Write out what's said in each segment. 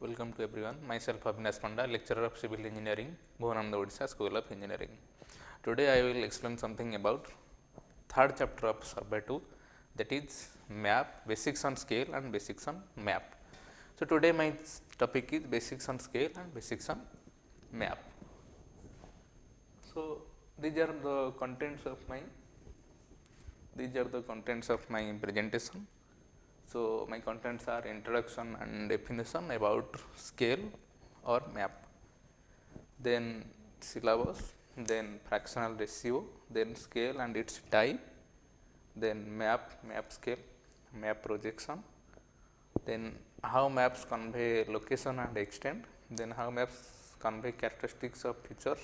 Welcome to everyone. Myself Avinash Panda, lecturer of Civil Engineering, Bhuvananda Odisha School of Engineering. Today I will explain something about third chapter of Survey 2, that is map, basics on scale and basics on map. So today my topic is basics on scale and basics on map. So these are the contents of my presentation. So my contents are introduction and definition about scale or map, then syllabus, then fractional ratio, then scale and its type, then map scale, map projection, then how maps convey location and extent, then how maps convey characteristics of features.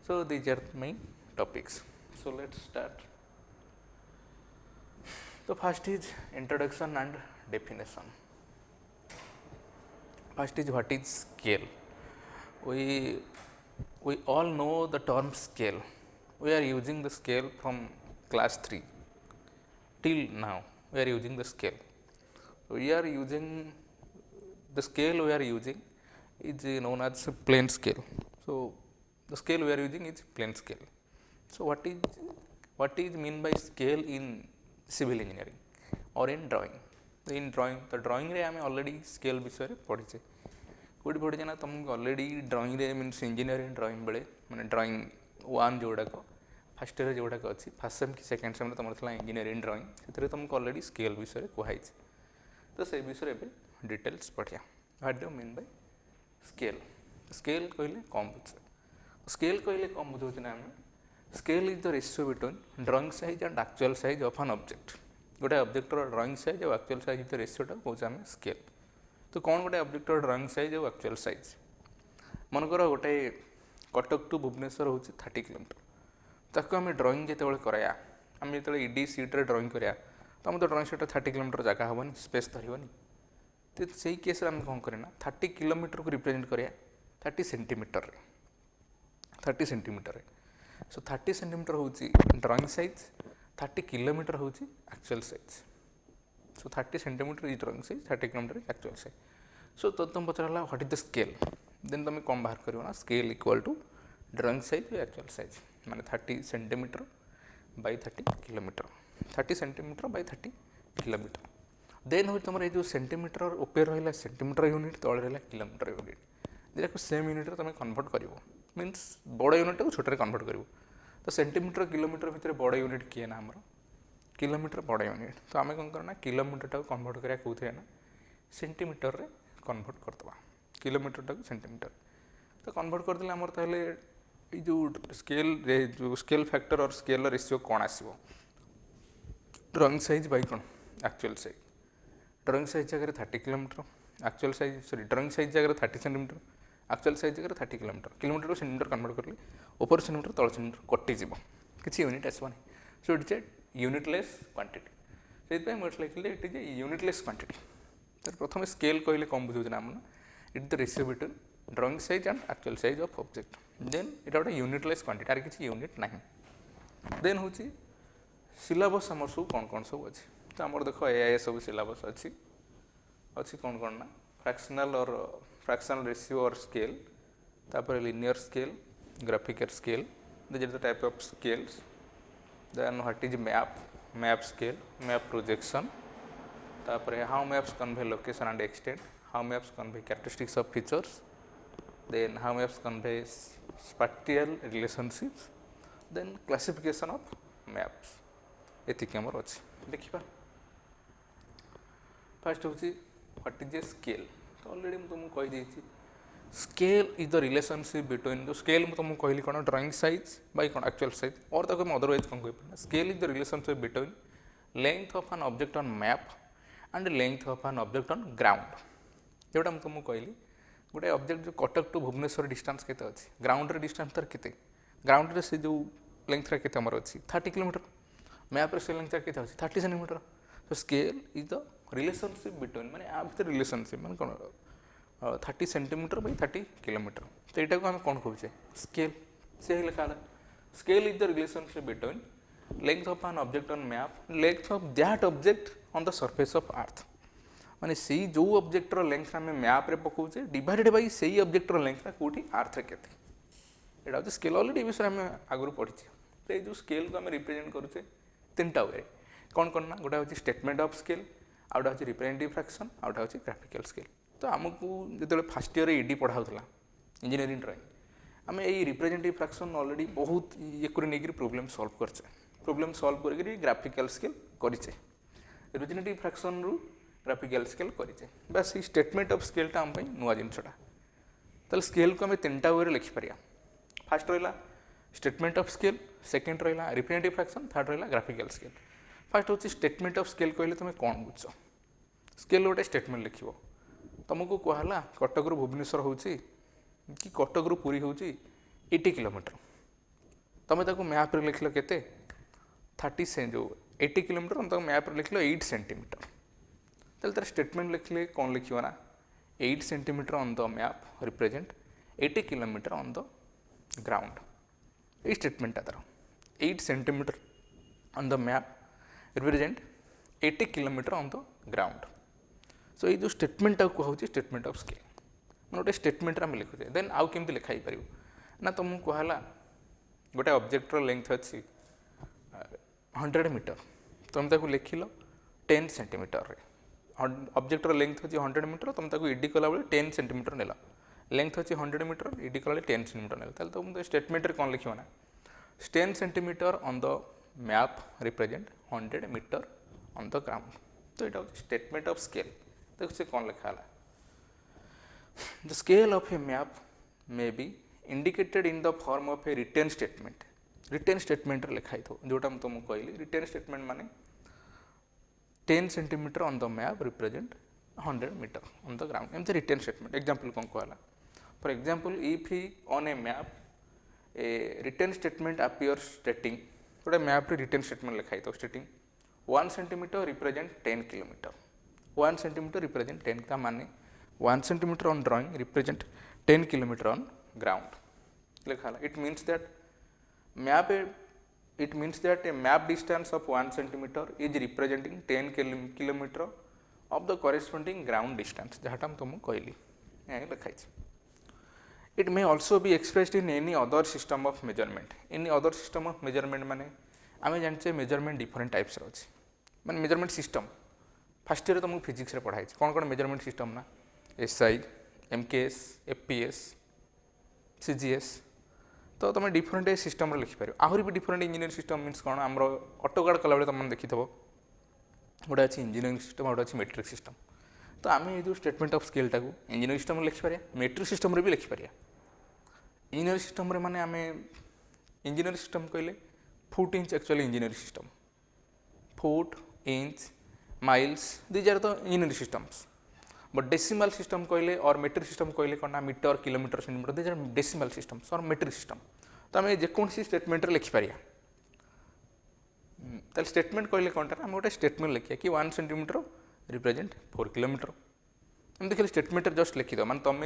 So these are my topics. So let's start. So first is introduction and definition. First is what is scale. We all know the term scale. We are using the scale from class 3 till now. We are using the scale. We are using the scale we are using is known as plane scale. So the scale we are using is plane scale. So what is mean by scale in civil engineering or in drawing? In drawing, the drawing रे आमे already scale विषय रे पढ़ीचे. कोडी पढ़ीचे ना तुमको already drawing रे means engineering drawing बेले माने drawing 1 जोड़ा को first रे जोड़ा को अच्छी first sem की second sem रे तुमर थला engineering drawing सेतरे तुमको already scale विषय रे कुहाइचे. तो से विषय रे बे details पढ़िया. What do you mean by scale? Scale कहले कम बुझे. Scale कहले कम बुझे ना आमे. Scale is the ratio between drawing size and actual size of an object. गोटे ऑब्जेक्ट ड्राइंग साइज और एक्चुअल साइज भितर रेशियोटा कौन आम स्केल. तो कौन गोटे ऑब्जेक्ट ड्राइंग साइज और एक्चुअल साइज मनकर गोटे कटक टू भुवनेश्वर हूँ 30 किलोमीटर ताको आम ड्राइंग जो कराया आम जो ईडी सीट्रे ड्राइंग कराया तो आम तो ड्राइंग सीट 30 किलोमीटर जगह हेनी स्पेस धरनी. तो से केस आम कौन करना 30 किलोमीटर को रिप्रेजेंट कराया 30 सेंटीमीटर. सो 30 सेंटीमीटर हूँ ड्राइंग साइज 30 किलोमीटर हूँ actual size. So 30 centimetre is drawing size 30 kilometre actual size. So तो तुम पचारा what is the scale then तुम कौन बाहर कर ना scale equal to drawing size actual size माने 30 centimetre by 30 kilometre 30 centimetre by 30 kilometre. Then हूँ तुम जो सेंटीमीटर ऊपर रहा सेंटीमीटर यूनिट तले रहा किलोमीटर यूनिट दुटा सेम यूनिट तुम कन्वर्ट कर मीन्स बड़ यूनिट को छोटे कन्वर्ट कर. तो सेंटीमीटर किलोमीटर भितर बड़ यूनिट किए ना आमर किलोमीटर बड़ यूनिट. तो आम कौन करना किलोमीटर टाक कन्वर्ट करा कौन ना सेंटीमीटर रे कन्वर्ट करदे किलोमीटर टाक सेंटीमीटर. तो कन्वर्ट करदे आमर ताहले जो स्केल फैक्टर और स्केल रेशियो कौन आसो ड्राइंग साइज बाय कौन एक्चुअल साइज. ड्राइंग साइज जगह 30 kilometre actual size sorry drawing size जगह 30 सेंटीमीटर एक्चुअल साइज जगह 30 किलोमीटर किलोमीटर को सेंटीमीटर कन्वर्ट कर ऊपर सेंटीमीटर तल सेंटीमीटर कटिज किसी unit Aswani. So it is a unitless quantity. से मुझे लिखिले it is a unitless quantity. तो प्रथम स्केल कहले कम बुझे ना it the ratio between drawing size and actual size of object. Then इटा गोटे यूनिटलेस क्वांटिटी आर किसी यूनिट ना. देन हूँ सिलेबस आम सब कौन कौन सब अच्छी. तो आम देख ए सब सिलेबस अच्छी कौन कौन ना फ्रैक्शनल रेशियो और स्केल तापर linear scale graphical scale. These are the type of scales. Then what is map scale, map projection. तापर how maps convey location and extent, how maps convey characteristics of features, then how maps convey spatial relationships, then classification of maps. एतिक हमर अछि देखिबा. First होछि what is a scale. तो already मैं तुमको कहि देछि scale is the relationship between जो स्केल में तुमको कहली कौन ड्राइंग साइज बाय कौन एक्चुअल साइज और तक अदरवाइज कौन कह scale is the relationship between length of an object on map and length of an object on ground. जोटा मुझे तुमको कहली गोटे ऑब्जेक्ट जो कटक टू भुवनेश्वर डिस्टेंस केते अछि ग्राउंड रे डिस्टेंस तार केते ग्राउंड रे से जो लेंथ रे केते हमर अछि 30 किलोमीटर मैप रे से लेंथ रे केते अछि 30 सेंटीमीटर. तो scale is the relationship between माने आ भीतर रिलेशनशिप माने कोन 30 सेंटीमीटर बाय 30 किलोमीटर. तो यहाँ को आम कौन कहे स्केल से लिखा scale is the relationship between length of an object on map, length of that object on the surface of earth. माने से जो ऑब्जेक्टर लेंथ आम मैप रे पकाउचे डिवाइडेड बाय से ऑब्जेक्टर लेंथ कौटी आर्थ केते एटा होचे स्केल ऑलरेडी विषय आम आगु पढ़ी तो ये जो स्केल को आम रिप्रेजेंट करुचे तीनटा वे कौन कौन ना गोटा हूँ स्टेटमेंट ऑफ स्केल आउटा हूँ रिप्रेजेंटेटिव फ्रैक्शन आउटा हूँ ग्राफिकल स्केल तो आमको जो फास्ट ईयर ईडी पढ़ाऊला इंजीनियरिंग ड्राइंग आम ये रिप्रेजेंटेटिव फ्रैक्शन ऑलरेडी बहुत ये नहीं प्रोब्लेम सॉल्व करचे प्रोब्लेम सॉल्व करके ग्राफिकल स्केल करेचे रिप्रेजेंटेटिव फ्रैक्शन रु ग्राफिकल स्केल करेचे बस ये स्टेटमेंट ऑफ स्केलटा आम नुआ जिनसटा तो स्केल को आम तीनटा वे लिखिपर फास्ट रहा स्टेटमेंट ऑफ स्केल सेकेंड रहा रिप्रेजेंटेटिव फ्रैक्शन थर्ड रहा ग्राफिकल स्केल फास्ट हूँ स्टेटमेंट ऑफ स्केल कहले तुम कौन बुझ स्केल गोटे स्टेटमेंट लिख तुमको कहला कटक रु भुवनेश्वर हूँ कि कटक रु पुरी हूँ 80 किलोमीटर तुम ताको मैप रे लिखल केते 30 से जो 80 किलोमीटर तुम मैप रे लिखल 8 सेंटीमीटर तेल तार स्टेटमेंट लिखले कौन लिखियो ना 8 centimetre on the map represent 80 kilometre on the ground ये स्टेटमेंट तार 8 centimetre on the map represent 80 kilometre on the ground सो ये जो स्टेटमेंट कहूँ स्टेटमेंट ऑफ स्केल मैं गोटे स्टेटमेंट आम लिखुचे देन आउ केमती लिखाई पार ना तुमको कहला गोटे ऑब्जेक्टर लेंथ अच्छी 100 मीटर तुम ताको लिखिल 10 सेंटीमीटर ऑब्जेक्टर लेंथ अच्छी 100 मीटर तुम ताको इडी कला 10 सेंटीमीटर नेला लेंथ अच्छी 100 मीटर इडी कला 10 सेंटीमीटर नेला तुम स्टेटमेंट कौन लिख ना 10 centimetre on the map represent 100 metre on the ground तो यहाँ हूँ स्टेटमेंट ऑफ स्केल देखो से कौन लिखा है The scale of a map may be indicated in the form of a written statement. Written statement लिखाई थो जोटा मैं तुमको कहली written statement माने 10 centimetre on the map represent 100 meter on the ground. एमती written statement example कौन कहला for example if on a map a written statement appears stating जोटा मैप रे written statement लिखाई थो stating 1 centimeter represent 10 kilometer 1 centimeter represent 10 का माने 1 centimeter on drawing represent 10 kilometer on ground. It means that a map distance of 1 centimeter is representing 10 kilometer of the corresponding ground distance. जहाँ तुमको कहली लिखाई. It may also be expressed in any other system of measurement. Any other system of measurement माने आमे जानचे measurement different types रो अछि. माने measurement system. First year तुमको physics रे पढ़ाई कौन कौन मेजरमेंट सिस्टम ना एसआई एमकेएस एफपीएस सीजीएस तो तुम डिफरेंट सिस्टम लिखिपार आहरी भी डिफरेंट इंजीनियरिंग सिस्टम मीन्स कौन आम ऑटोकाड कला तुम देखी गोटे अच्छी इंजीनियरिंग सिस्टम गोटे अच्छी मेट्रिक सिस्टम तो आम ये जो स्टेटमेंट ऑफ स्केलटा को इंजीनियरिंग सिस्टम लिखिपार मेट्रिक सिस्टम भी लिखिपार इंजीनियरिंग सिस्टम माने आम इंजीनियरिंग सिस्टम कहले foot inch actually engineering system foot inch miles these are the engineering systems but decimal system कहले और मेट्रिक सिस्टम कहले कौन metre kilometre centimetre these are decimal systems और मेट्रिक सिस्टम तो आम जेकोसी स्टेटमेंट लिखिपार ताल स्टेटमेंट कहले कौन आम गोटे स्टेटमेंट लिखिए कि 1 सेंटीमीटर रिप्रेजेंट 4 किलोमीटर एमती खाली स्टेटमेंट जस्ट लिखिद माने तुम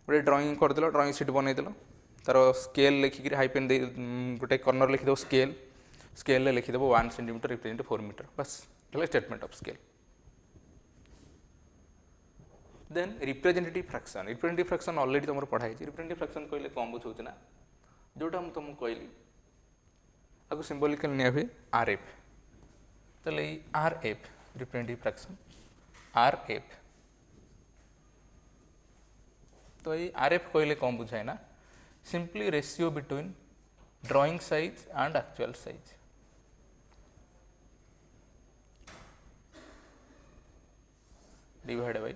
गोटे ड्रॉइंग करदेल ड्रॉइंग सीट बनईदेल तार स्केल लिखिक हाइपेन दे गोटे कर्नर लिखिदेव स्केल स्केल लिखिदेव 1 सेंटीमीटर रिप्रेजेंट 4 मीटर बस statement of scale. Then representative fraction already तुम पढ़ाई रिप्रेजेंटेटिव फ्रैक्शन कहले कौन बुझे ना जोटा मुझे तुमको कहली आपको सिंबॉलिकल निया हुए आरएफ तो आरएफ रिप्रेजेंटेटिव फ्रैक्शन आरएफ तो ये आरएफ कहले कौन बुझाए ना simply ratio between drawing size and actual size divided by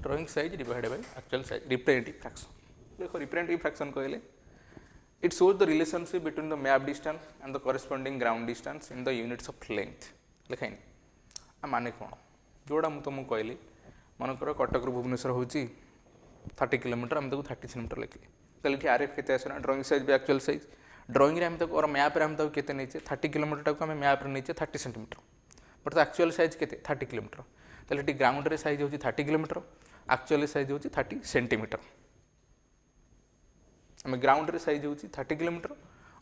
drawing size divided by actual size representative fraction. देखो representative fraction कहले it shows the relationship between the map distance and the corresponding ground distance in the units of length. लिखाइन आ माने कौन जोड़ा मु तुमको कहली मनकर कटक रु भुवनेश्वर होची 30 किलोमीटर हम ताको 30 सेंटीमीटर लिखली कहले कि आरएफ केते आसना ड्राइंग साइज बे एक्चुअल साइज ड्राइंग रे हम ताको और मैप रे हम ताको केते नेचे 30 किलोमीटर को हम मैप रे नेचे 30 सेंटीमीटर बट एक्चुअल साइज केते 30 किलोमीटर ताले टी ग्राउंड रे साइज होची 30 किलोमीटर एक्चुअली साइज होची 30 सेंटीमीटर आम ग्राउंड रे साइज होची 30 किलोमीटर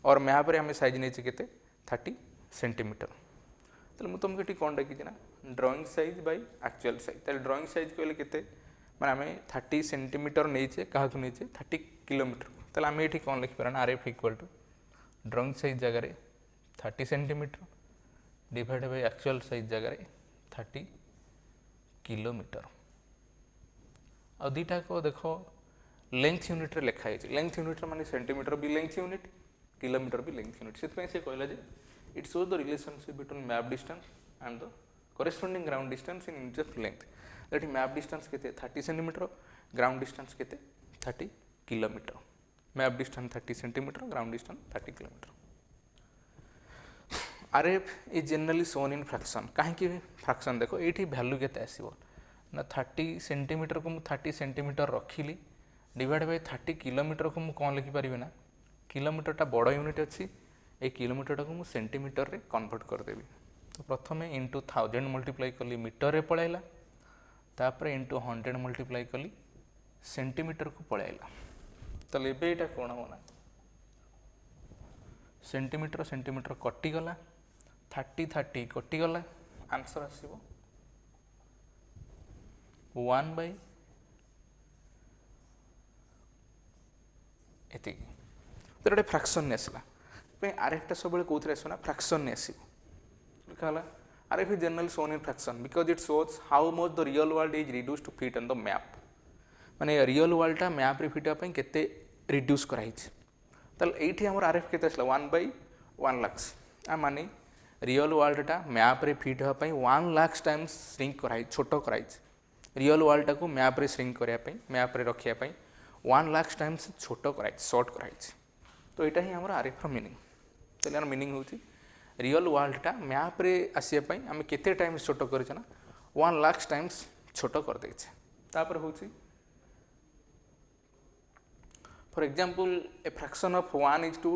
और मैप रे आम सैज नहीं के 30 सेंटीमीटर तो मुझे तुमको ये कौन डाकी ना drawing size by actual size तो ड्रॉइंग साइज कहले के मैंने आम 30 सेंटीमीटर नहींचे क्या नहीं 30 किलोमीटर तो आम ये कौन लिखिपार ना RF equal to drawing size जगह 30 centimetre divide by actual size जगह 30 किलोमीटर आ दुईटा को देख लेंथ यूनिट रे लिखाई लेंथ यूनिट माने सेंटीमीटर भी लेंथ यूनिट किलोमीटर भी लेंथ यूनिट से कहला जे it shows the relationship between map distance and the corresponding ground distance in unit of length that map distance केते 30 सेंटीमीटर ग्राउंड डिस्टेंस केते 30 kilometre map distance 30 centimetre ground distance 30 kilometre RF is generally shown in fraction कहीं fraction देखो ये value केते आसीबो ना 30 centimetre को मुझे 30 centimetre रखिली divide by 30 kilometre को मुझे कौन लिखिपारि ना किलोमीटर बड़ यूनिट अच्छी ये किलोमीटर को मुझे सेंटीमीटर रे कन्वर्ट करदेवी तो प्रथम इंटू 1000 मल्टीप्लाई कली मीटर रे पलैला तापर इंटू 100 मल्टीप्लाई कली सेंटीमीटर को पलैला तो ये कौन हो ना सेंटीमीटर सेंटीमीटर कटिगला 30 कटिगला आंसर आसो 1 बाय एति तो ये फ्रैक्शन आसला RF टा सब कौन आसो ना फ्रैक्शन आसो कहला RF is generally shown in fraction because it shows how much the real world is reduced to fit on the map माने रियल वर्ल्ड टा मैप रे फिट होपई केते रिड्यूस कराई तल एठी हमर RF केते आसला 1 बाय 1 लाख आ माने रियल वर्ल्ड टा मैप रे फिट होपई 1 लाख टाइम्स श्रिंक कराई छोटो कराई रियल वर्ल्ड टा को मैप रे श्रिंक करिया पई मैप रे रखिया पई 1 लाख टाइम्स छोटो कराई शॉर्ट कराई तो एटा ही हमर RF रो मीनिंग तो यार मीनिंग होची रियल वर्ल्ड टा मैप रे आसिया पई हम केते टाइम्स छोटो करछ ना 1 लाख टाइम्स छोटो कर दै छै तापर होची For example, a fraction of 1 is to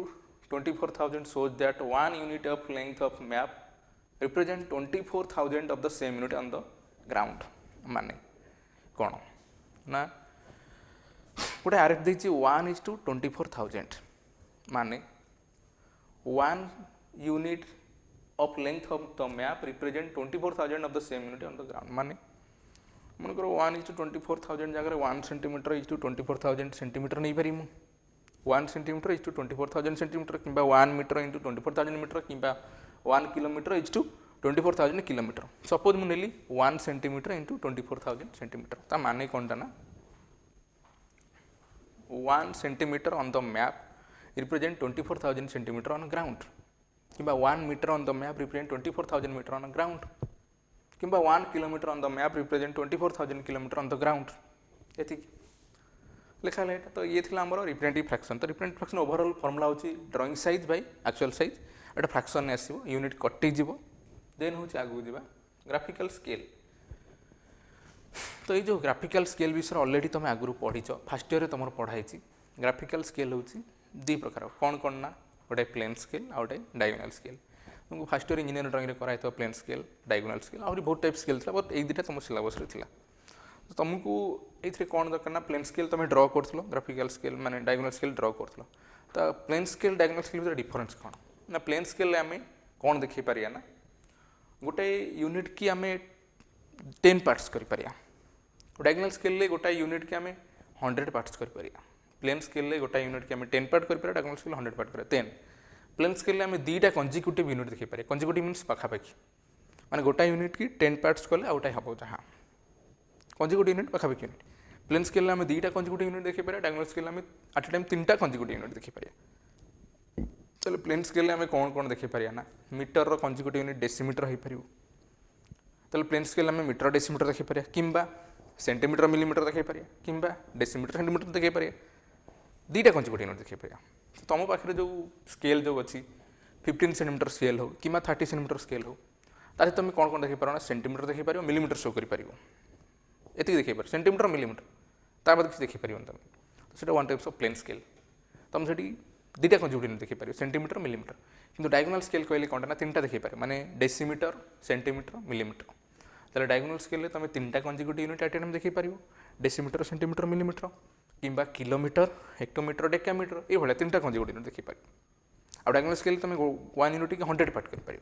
24,000 shows that 1 unit of length of map represent 24,000 of the same unit on the ground. माने कौन ना गोटे RF देखिए 1 is to 24,000 माने 1 unit of length of the map represent 24,000 of the same unit on the ground. माने मन करो 1 is to 24,000 जगह 1 सेंटीमीटर is to 24,000 सेंटीमीटर नहीं पारि मु 1 सेंटीमीटर is to 24,000 सेंटीमीटर किंबा 1 मीटर into 24,000 मीटर किंबा 1 kilometre is to 24,000 kilometre suppose मु नेली 1 सेंटीमीटर into 24,000 सेंटीमीटर ता माने कोनटा ना 1 centimetre on the map represent 24,000 centimetre on ground किंबा 1 metre on the map represent 24,000 metre on ground किंबा 1 kilometre on the map represent 24,000 kilometre on the ground ये लिखा है तो ये थी आमर रिप्रेजेंटेटिव फ्रैक्शन तो रिप्रेजेंटेटिव फ्रैक्शन ओवरऑल फॉर्मूला होची drawing size by actual size एटा फ्रैक्शन आसीबो यूनिट कटि जीवो देन होची आगु जीवा ग्राफिकल स्केल तो ये जो ग्राफिकल स्केल विषय ऑलरेडी तुम आगु पढ़ीच फर्स्ट ईयर तुम पढ़ाई ग्राफिकल स्केल होची दी प्रकार कौन कौन ना गोटे प्लेन स्केल आ गोटे डायगोनल स्केल तुमको फर्स्ट ईयर इंजीनियर ड्राइंग रे कराई तो प्लेन स्केल डायगोनल स्केल और बहुत टाइप स्केल था बट एक दुटा तुम सिलेबस रे थिला तो तुमको एथरे कोन दरकार ना प्लेन स्केल तुम ड्रॉ करथलो ग्राफिकल स्केल माने डायगोनल स्केल ड्रॉ करथलो तो प्लेन स्केल डायगोनल स्केल में डिफरेंस कोन ना प्लेन स्केल आमे कोन देखि पारिया ना गोटे यूनिट की आमे 10 पार्ट्स करि पारिया डायगोनल स्केल ले गोटा यूनिट की आमे 100 पार्ट्स करि पारिया प्लेन स्केल ले गोटा यूनिट की आमे 10 पार्ट करि पारिया डायगोनल स्केल 100 पार्ट करि 10 प्लेन स्केल में दुईटा कंजिक्यूटिव यूनिट देखी पारे कंजिक्यूटिव मीन्स पाखापाखि माने गोटा यूनिट की 10 पार्ट्स कले आउटा हम जहाँ कंजिक्यूटिव यूनिट पाखापाखि यूनिट प्लेन स्केल में दुईटा कंजिक्यूटिव यूनिट देखी पारे डायगोनल स्केल में एट टाइम 3टा कंजिक्यूटिव यूनिट देखी पारे चलो प्लेन स्केल में कौन कौन देखी पारिया ना मीटर रो कंजिक्यूटिव यूनिट डेसीमीटर हो पारिबो चलो प्लेन स्केल में मीटर डेसीमीटर देखी पारिया किंबा सेंटीमीटर मिलीमीटर देखी पारिया किंबा डेसीमीटर सेंटीमीटर देखी पारिया दुईटा कंजिक्यूटिव यूनिट देखी पारिया तुम पाखे जो स्केल जो अच्छी 15 सेंटीमीटर स्केल हो कि 30 सेंटीमीटर स्केल हो तारे तुम कौन कौन देखी पार ना सेंटीमीटर देखी पार मिलीमीटर शो कर ये देखी पार सेंटीमीटर मिलीमीटर तार बाद किसी देखी पार तुम तो one types of plane scale तुम से दुईटा कंजिक्यूटिव देखी पार सेंटीमीटर मिलीमीटर किंतु डायगोनल स्केल कहले कौन ना 3टा देखी पारे माने डेसीमीटर सेंटीमीटर मिलीमीटर ताले डायगोनल स्केल तुम 3टा कंजिक्यूटिव यूनिट एट टाइम देखी पार डेसीमीटर सेंटीमीटर मिलीमीटर किंबा किलोमीटर हेक्टोमीटर डेकामीटर ये भाया 3टा कंजिक्यूटिव यूनिट देखी पार आ डायगोनल स्केल तुम 1 यूनिट के 100 पार्ट कर।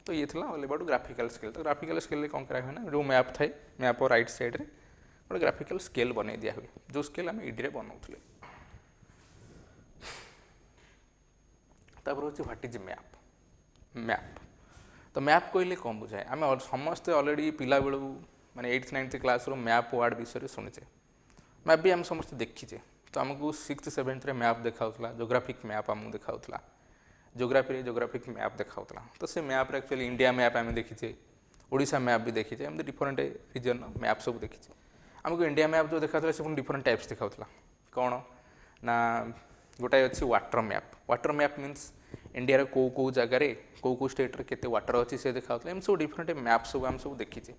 तो ये था ऑल अबाउट ग्राफिकल स्केल। तो ग्राफिकल स्केल कौन करा हुए ना जो मैप थाए मैप राइट साइड रे गोटे ग्राफिकल स्केल बन दिया हुए जो स्केल आम इडी बनाऊे। तापर हूँ व्हाट इज मैप। मैप तो मैप कहले कौन बुझाए आम समस्ते अलरेडी पिला बेलू माने 8th 9th क्लास रो मैप वर्ड विषय शुणीचे। मैप भी आम समस्त देखीचे। तो आमको 6th 7th रे मैप देखा जोग्राफिक मैप आमको देखा जोग्राफी जोग्राफिक मैप देखा। तो से मैप रे एक्चुअली इंडिया मैप आम देखीचे ओडिशा मैप भी देखीचे एमती डिफरेंट रीजन मैप सब देखीचे। आमको इंडिया मैप जो देखा से डिफरेंट टाइप्स देखा कौन ना गोटाए अच्छी water map. Water map means India कौ कौ जगार कौ स्टेट रे केते वाटर अच्छी से देखा एम सब डिफरेंट मैप सब आम सब देखीचे।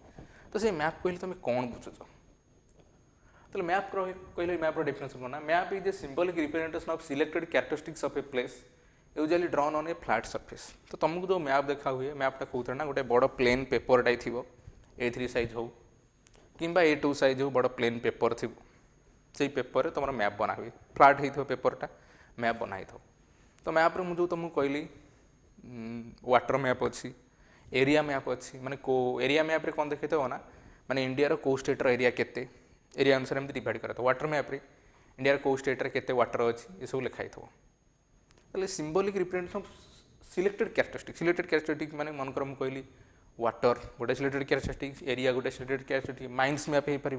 तो से मैप कहले तुम कौन बुझुच तो मैप कहले मैप डेफिनेशन कौन ना map is a symbolic representation of selected characteristics of a place usually drawn on A flat surface. तो तुमको जो मैप देखा हुए मैपटा कौन ना गोटे बड़ प्लेन पेपरटाई थी A3 साइज हो कि A2 साइज हो बड़ प्लेन पेपर थी से पेपर तुम मैप बना हुए फ्लाट हो पेपरटा मैप बना था। तो मैप रे मुझे तुमको कहली वाटर मैप अच्छी एरिया मैप अच्छी माने को एरिया मैप रे कौन देखते हो ना माने इंडिया रो को स्टेट रो एरिया केते एरिया अनुसार एमती डिवाइड करता। वाटर मैप रे इंडिया को स्टेट रे केते वाटर अच्छी ये सब लिखाई था। ताले symbolic representation of selected characteristic माने मन कर कहली वाटर गोटे सिलेक्टेड कैरेक्टरिस्टिक एरिया गोटे सिलेक्टेड कैरेक्टरिस्टिक माइंस मैप हो पार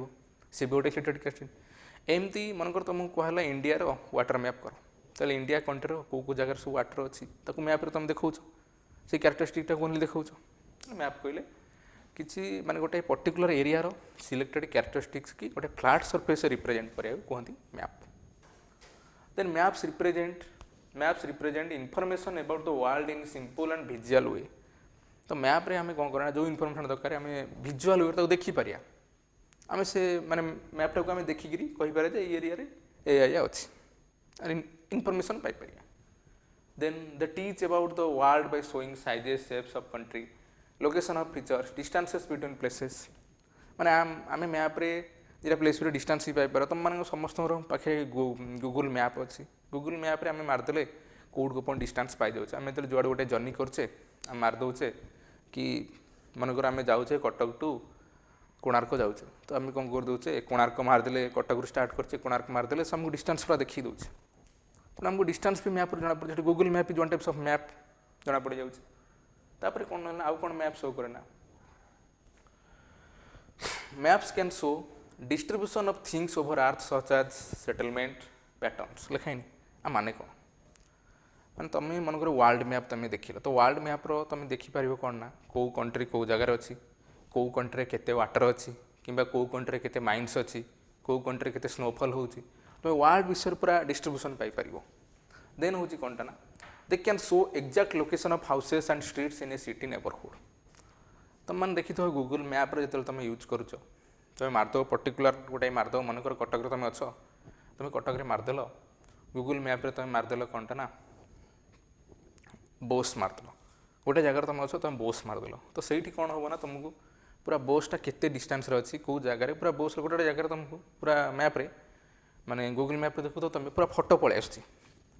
से भी गोटे सिलेक्टेड कैरेक्टरिस्टिक एमती मनकर तुमको कहला इंडिया रो वाटर मैप कर। ताले इंडिया कंट्री रो को जगह सब वाटर अच्छी ताकू मैप रे तुम देखौछ से कैरेक्टरिस्टिकटा कोन देखौछ मैप कहले किसी माने गोटे पर्टिकुलर एरिया रो सिलेक्टेड कैरेक्टरिस्टिक्स की गोटे फ्लैट सरफेस रिप्रेजेंट करिया कहती map. Then maps represent information about the world in simple and visual way. तो मैप रे हमें कौन करना जो इनफॉरमेशन दरकार आम विजुअल वे तक देखिपर आम से माने मैपटा को आम देखिकी कहीपर जे एरिया एरिया अच्छी इनफॉरमेशन पाइपर। Then the teach about the world by showing sizes shapes of country location of features distances between places माने आम मैप रे जेटा प्लेस भी डिस्टेंस ही पाइपर तुम मान समस्त पाखे गूगल मैप अच्छी गूगल मैप रे आम मारदे कौट को कौन डिस्टेंस पाई जाऊे आम जो जुआड़े गोटे जर्नी करचे आम मारदे कि मनकर आम जाऊे कटक टू कोणार्क जाऊे तो आम कौन कर दे कोणार्क मारदे कटक स्टार्ट करचे कोणार्क मारदे आमको डिस्टेंस पूरा देखी दूचे तो आमको डिस्टेंस भी मैप जना पड़े Google map one types of map जना पड़ जाऊे कौन ना आउ कौन मैप शो करे ना maps can show distribution of things over earth such as settlement patterns लिखाई आ माने कौन माने तुम मनकर वर्ल्ड मैप तुम देख तो वर्ल्ड मैप रो तुम देखिपर कौन ना कौ कंट्री कौ जगार अच्छी कौ कंट्री केते वाटर अच्छी कि कौ कंट्री केते माइंस अच्छी कौ कंट्री केते स्नोफॉल होची तुम वर्ल्ड विषय पूरा डिस्ट्रीब्यूशन पाइपर। देन हूँ कौनटा ना they can show exact location of houses and streets in A city neighbourhood. तुम मैंने देखी थो गूगल मैप रे जो तुम यूज करुच तुम मारद पर्टिकुलर गोटे मारद मनकर कटक तुम अच्छ तुम कटक मारदेल गूगल मैप रे तुम मारदेल कौनटा ना बोस मारदेल गोटे जगह तुम अच्छ तुम बोस मारदेल तो सही कौन हम ना तुमको पूरा बोसटा केते डिस्टेंस अच्छी कौ जगार पूरा बोस गोटे जगह तुमको पूरा मैप रे माने गूगल मैप देखो तो तुम पूरा फोटो पलि आस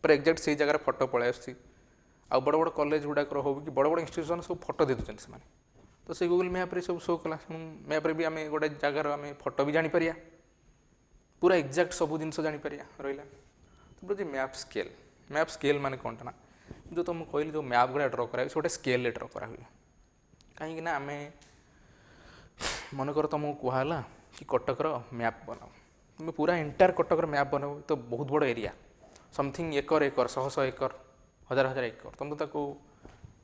पूरा एक्जाक्ट से जगह फोटो पलि आस बड़ बड़ कॉलेज गुड़ाक हो कि बड़ बड़ इंस्टीट्यूशन सब फोटो दे दूसरे से तो से गूगल मैप रे सब शो कला मैप रे भी आम गोटे जगार आम फोटो भी जापर पूरा एक्जाक्ट सब जिन जापर रहा। तो मैप स्केल माने कौन ना जो तुम कहली जो मैप गुड़ा ड्र करा गोटे स्केल ड्र करा हुए कहीं आम मनकर तुमको कहला कि कटकर मैप बनाओ तुम पूरा एंटायर कटकर मैप बनाओ तो बहुत बड़ एरिया समथिंग एकर एकर शह एकर हजार हजार एकर तुम तो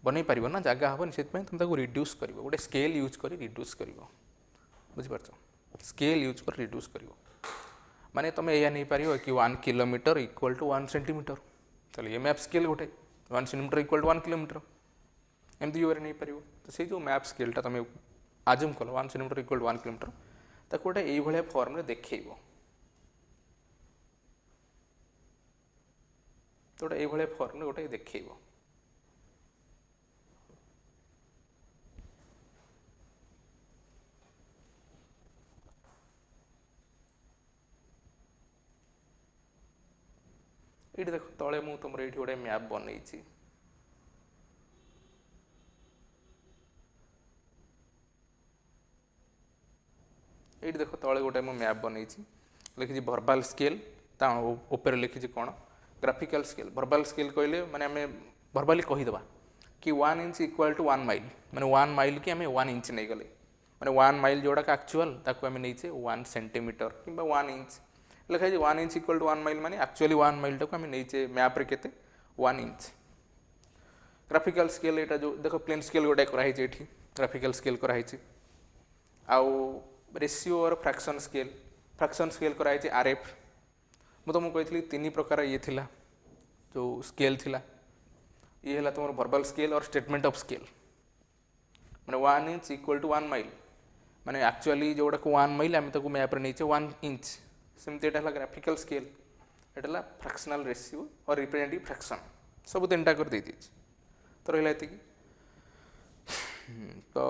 बनई पार ना जगह हेनी से तुम रिड्यूस कर गोटे स्केल यूज कर रिड्यूस कर बुझिपार स्केल यूज कर रिड्यूस कर माने तुम या नहीं पार कि 1 किलोमीटर इक्वल टू 1 सेंटीमीटर चलो ये मैप स्केल गोटे 1 सेंटीमीटर इक्वल टू 1 किलोमीटर एमती वे नहीं पार तो से जो मैप स्केलटा तुम आजम कल 1 सेंटीमीटर इक्वल टू 1 किलोमीटर ताको गोटे ये फॉर्म रे देखो तो गोटे ये फॉर्म रे गोटे देखो ये देख तले मुझे तुम ये गोटे मैप बनई ये देख तले गोटे मो मैप बनई लिखी भर्बाल स्केल ता ऊपर लिखी कौन ग्राफिकल स्केल भर्बाल स्केल कहले माने आम भर्बाली कहीदेवा कि 1 इंच इक्वाल टू 1 माइल माने 1 माइल कि आम 1 इंच नहीं गले माने 1 माइल जोड़ा एक्चुअल ताको आम नहीं 1 सेंटीमीटर कि 1 इंच लिखाई 1 इंच इक्वाल टू 1 माइल माने एक्चुअली 1 माइल टाक आम नहीं मैप रे केते 1 इंच ग्राफिकल स्केल एटा जो देख प्लेन स्केल गोटे कराई ग्राफिकल स्केल कराई आउ रेशियो और फ्रैक्शन स्केल कराई आरएफ मु तुमको कही 3 प्रकार ये थिला जो स्केल थिला ये है तुम भर्बाल स्केल और स्टेटमेंट ऑफ स्केल माने 1 इंच इक्वल टू 1 माइल माने एक्चुअली जोड़ा को 1 माइल आम ताको मैप रे नहीं 1 इंच सेमती एटा ग्राफिकल स्केल एटा फ्रैक्शनल रेशियो और रिप्रेजेंटेटिव फ्रैक्शन सब 3टा कर दे दीजिए तो रहा ये तो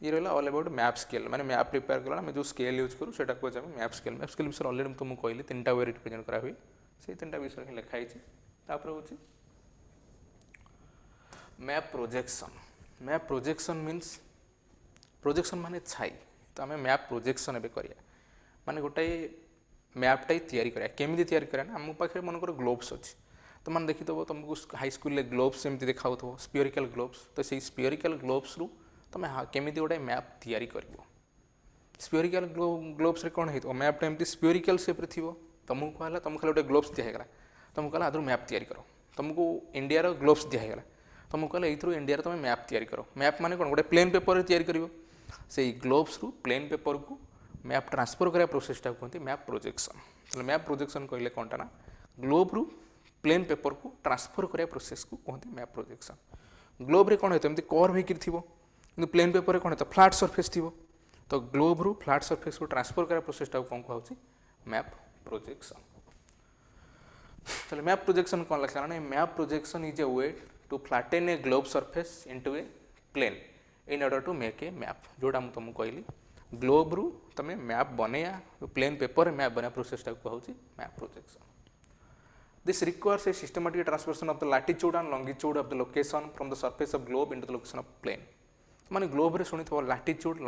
ये रहा ऑल अबाउट मैप स्केल माने मैप प्रिपेयर कला जो स्केल यूज करूँ से मैप स्केल विषय ऑलरेडी तुमको कहली 3टा वे रिप्रेजेंट करा हुए से 3टा विषय लिखाई हूँ मैप प्रोजेक्शन मीन्स प्रोजेक्शन माने छाई तो आम मैप प्रोजेक्शन एवं करिया माने गोटे मैपटा तैयारी करिया केमिति तैयारी करिया ना आम पाखे मनकर ग्लोब्स अच्छी तो मैंने देखिदेव तुमको हाई स्कूल ग्लोब्स एमती देखा स्पीयरिकल ग्लोब्स तो से स्पीयरिकल ग्लोब्स रु तुम केमिति गोटे मैप तैयारी कर स्पीयरिकल ग्लोब्स रे कौन हो मैपटा एमती स्पीयरिकल शेप रे थी तुमको कहला तुमको खाली गोटे ग्लोब्स दिगला तुमको कहला आदर मैप तैयारी कर तुमको इंडिया ग्लोब्स दिगला तुमको कहला ये इंडिया तुम मैप तैयारी कर मैप माने कौन गोटे प्लेन पेपर तैयारी कर से ग्लोब्स रु प्लेन पेपर को मैप ट्रांसफर करा प्रोसेसटा कहते मैप प्रोजेक्शन तो मैप प्रोजेक्शन कहले कौनटा ना ग्लोब रु प्लेन पेपर को ट्रांसफर करा प्रोसेस को कहते मैप प्रोजेक्शन ग्लोब रे कौन होता है कर्व होकर प्लेन पेपर कौन होता फ्लैट सरफेस थी तो ग्लोब रु फ्लैट सरफेस को ट्रांसफर करा प्रोसेसटा कौन कहूँ मैप प्रोजेक्शन तो मैप प्रोजेक्शन कौन लिखा ना map projection is a way to flatten a globe surface into a plane in order to make a map जोड़ा मुझे तुमको कहली ग्लोब रु तुम मैप बनया प्लेन पेपर मैप बना प्रोसेसटा कहूँ map projection This requires a systematic transformation of the latitude and longitude of the location from the surface of globe into the location of plane. माने ग्लोब रे सुनिथो latitude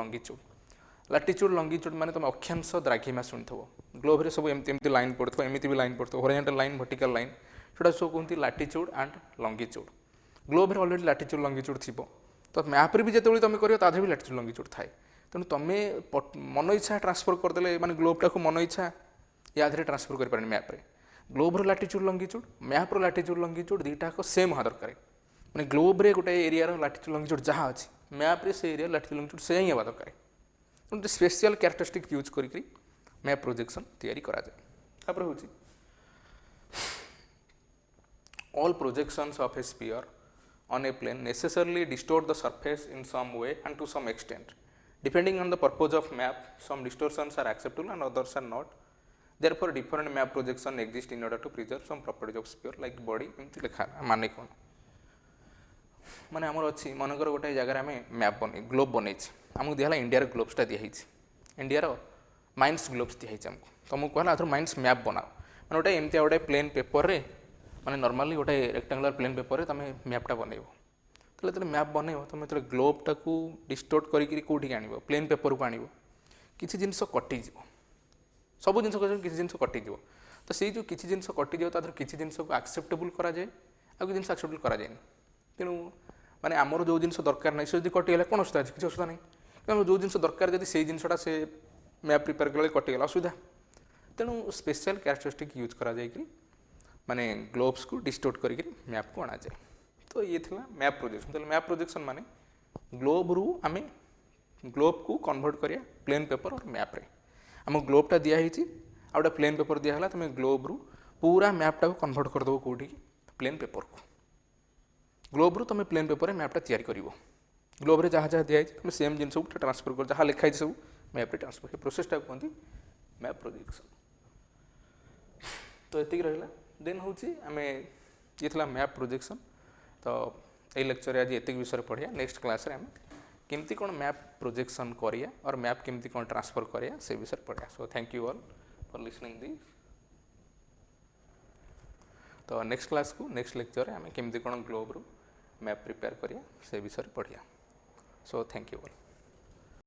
longitude माने तुम अक्षांश द्राघिमा सुनिथो globe रे सब एमती एमती लाइन पड़थो एमती भी लाइन पड़थो हॉरिजॉन्टल लाइन वर्टिकल लाइन सेटा सब कहती लैटिट्यूड एंड लॉन्गिट्यूड ग्लोब रे ऑलरेडी लैटिट्यूड लॉन्गिट्यूड थिबो तो मैप रे भी जेतेबेले तुम करियो ताधे भी लैटिट्यूड लॉन्गिट्यूड थाए तेणु तुमे मन इच्छा ट्रांसफर करदेले माने ग्लोबटा को मन इच्छा या धरे ट्रांसफर कर पारे मैप रे ग्लोब रो लैटिट्यूड लॉन्गिट्यूड मैप रो लैटिट्यूड लॉन्गिट्यूड दुईटा सेम हाँ दरकार मैंने ग्लोब रे गोटे एरिया रो लैटिट्यूड लॉन्गिट्यूड जहाँ अच्छी मैप रे से एरिया लैटिट्यूड लॉन्गिट्यूड से ही हवा दरकार गोटे स्पेशल कैरेक्टरिस्टिक यूज करी मैप प्रोजेक्शन तैयारी करा जाए तापर होची all projections of a sphere on a plane necessarily distort the surface in some way and to some extent depending on the purpose of map some distortions are acceptable and others are not Therefore, different map projection exist in order to preserve some properties of sphere like body एमती लिखा माने कौन माने आमर अच्छी मनकर गोटे जगह आम मैप बन ग्लोब बनई आमको दिहला इंडिया ग्लोब्सटा दिखाई इंडिया माइंस ग्लोब्स दिखाई आमको तुमको कहला आधर माइंस मैप बनाओ मैंने गोटे एमती गोटे प्लेन पेपर रे माने नॉर्मली गोटे रेक्टेंगुलर प्लेन पेपर रे तुम मैपटा बनइबो तो मैप बनइबो तुम जो ग्लोबटा को डिस्टोर्ट करी कोठी आनिबो प्लेन पेपर को आनिबो किछि जिंस कटि जिवो सब जिन किसी जिन कटिज तो से जो किसी जिन कटिज किसी जिन को एक्सेप्टेबल करा जाए आउ जिन एक्सेप्टेबल करा जाए तेणु माने आमर जो जिन दरकार नहीं से कटिगला कौन असुविधा अच्छी किसी असुविधा नहीं तेणु जो जिन दरकार जब से जिनटा से मैप प्रिपेयर कले कटिगला असुविधा तेणु स्पेशल कैरेक्टरिस्टिक यूज करा जाए माने ग्लोब्स को डिस्टोर्ट करके मैप को आना जाए तो ये थिला मैप प्रोजेक्शन तो मैप प्रोजेक्शन माने ग्लोब रु आम ग्लोब को कन्वर्ट करिया प्लेन पेपर और मैप रे आम ग्लोबटा दिखाई आ गए प्लेन पेपर दिहला तुम ग्लोब रु पूरा मैपटा को कन्वर्ट करदेव कौटी प्लेन पेपर को ग्लोब रु तुम प्लेन पेपर मैपटा तैयारी कर ग्लोब रे जहाँ जहाँ दिखाई तुम सेम जिन सब ट्रांसफर कर जहाँ लिखाई सब मैप रे ट्रांसफर प्रोसेसटा कहते मैप प्रोजेक्शन तो ये रहा देन हूँ आम ये मैप प्रोजेक्शन तो ये लेक्चर आज ये विषय पढ़िया नेक्स्ट क्लास आम केमती कौन मैप प्रोजेक्शन करिया और मैप केमती कौन ट्रांसफर करिया से विषय पढ़िया so thank you all for listening this तो नेक्स्ट क्लास को नेक्स्ट लेक्चर आम केमती कौन ग्लोब रु मैप प्रिपेयर करिया से विषय पढ़िया सो थैंक यू ऑल।